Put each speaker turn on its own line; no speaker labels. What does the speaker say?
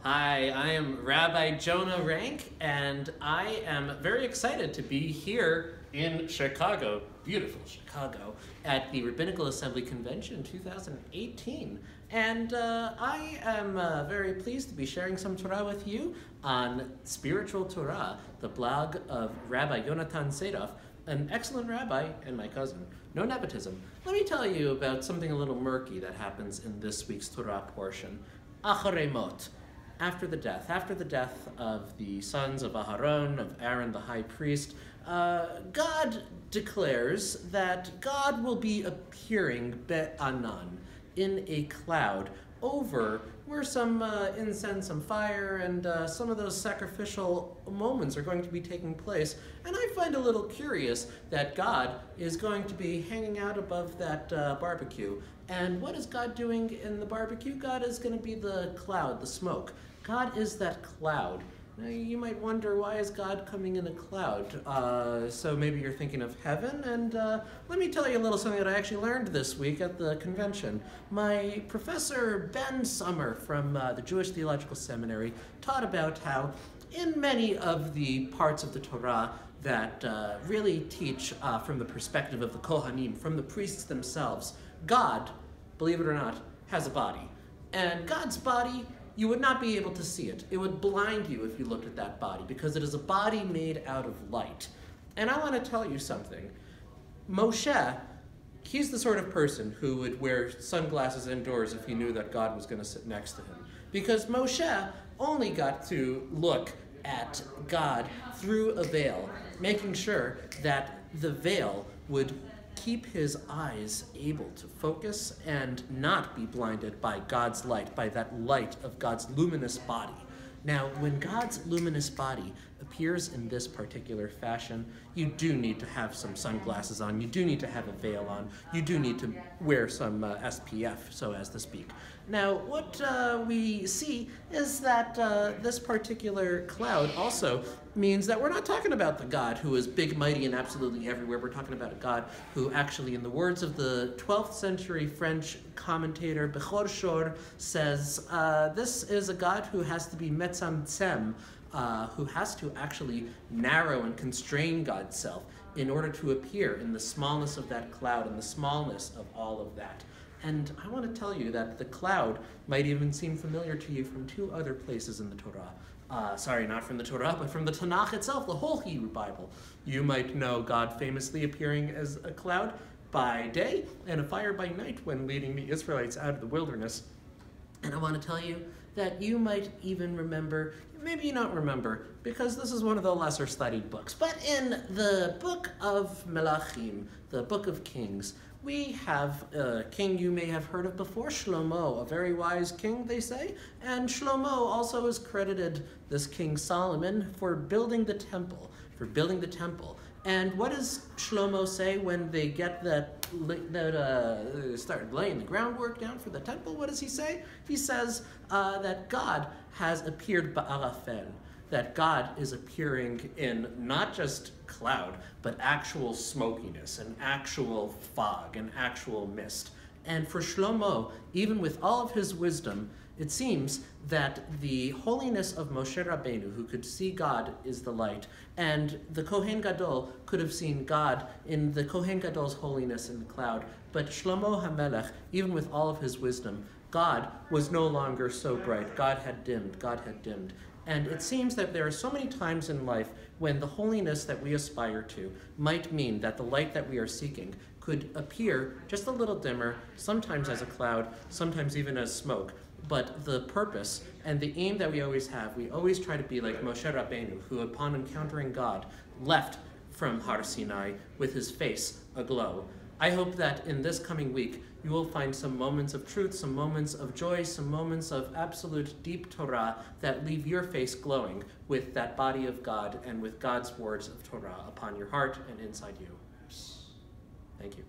Hi, I am Rabbi Jonah Rank, and I am very excited to be here in Chicago, beautiful Chicago, at the Rabbinical Assembly Convention 2018. And I am very pleased to be sharing some Torah with you on Spiritual Torah, the blog of Rabbi Yonatan Sedoff, an excellent rabbi and my cousin. No nepotism. Let me tell you about something a little murky that happens in this week's Torah portion. Acharei mot. After the death of the sons of Aharon, of Aaron the high priest, God declares that God will be appearing be'anan, in a cloud, over where some incense, some fire, and some of those sacrificial moments are going to be taking place. And I find a little curious that God is going to be hanging out above that barbecue. And what is God doing in the barbecue? God is going to be the cloud, the smoke. God is that cloud. Now, you might wonder, why is God coming in a cloud? So maybe you're thinking of heaven, and let me tell you a little something that I actually learned this week at the convention. My professor, Ben Sommer, from the Jewish Theological Seminary, taught about how in many of the parts of the Torah that really teach from the perspective of the Kohanim, from the priests themselves, God, believe it or not, has a body. And God's body, you would not be able to see it. It would blind you if you looked at that body, because it is a body made out of light. And I want to tell you something. Moshe, he's the sort of person who would wear sunglasses indoors if he knew that God was going to sit next to him. Because Moshe only got to look at God through a veil, making sure that the veil would keep his eyes able to focus and not be blinded by God's light, by that light of God's luminous body. Now, when God's luminous body appears in this particular fashion, you do need to have some sunglasses on, you do need to have a veil on, you do need to wear some SPF, so as to speak. Now, what we see is that this particular cloud also means that we're not talking about the God who is big, mighty, and absolutely everywhere. We're talking about a God who actually, in the words of the 12th century French commentator Bechor Shor, says this is a God who has to be metzamtzem, who has to actually narrow and constrain God's self in order to appear in the smallness of that cloud and the smallness of all of that. And I want to tell you that the cloud might even seem familiar to you from two other places in the Torah. Sorry, not from the Torah, but from the Tanakh itself, the whole Hebrew Bible. You might know God famously appearing as a cloud by day and a fire by night when leading the Israelites out of the wilderness. And I want to tell you that you might even remember, maybe you don't remember, because this is one of the lesser studied books, but in the book of Melachim, the book of Kings, we have a king you may have heard of before, Shlomo, a very wise king, they say. And Shlomo also is credited, this King Solomon, for building the temple, And what does Shlomo say when they get start laying the groundwork down for the temple? What does he say? He says that God has appeared ba'arafel, that God is appearing in not just cloud, but actual smokiness, and actual fog, and actual mist. And for Shlomo, even with all of his wisdom, it seems that the holiness of Moshe Rabbeinu, who could see God, is the light, and the Kohen Gadol could have seen God in the Kohen Gadol's holiness in the cloud. But Shlomo HaMelech, even with all of his wisdom, God was no longer so bright. God had dimmed. And it seems that there are so many times in life when the holiness that we aspire to might mean that the light that we are seeking could appear just a little dimmer, sometimes as a cloud, sometimes even as smoke. But the purpose and the aim that we always try to be like Moshe Rabbeinu, who upon encountering God left from Har Sinai with his face aglow. I hope that in this coming week, you will find some moments of truth, some moments of joy, some moments of absolute deep Torah that leave your face glowing with that body of God and with God's words of Torah upon your heart and inside you. Thank you.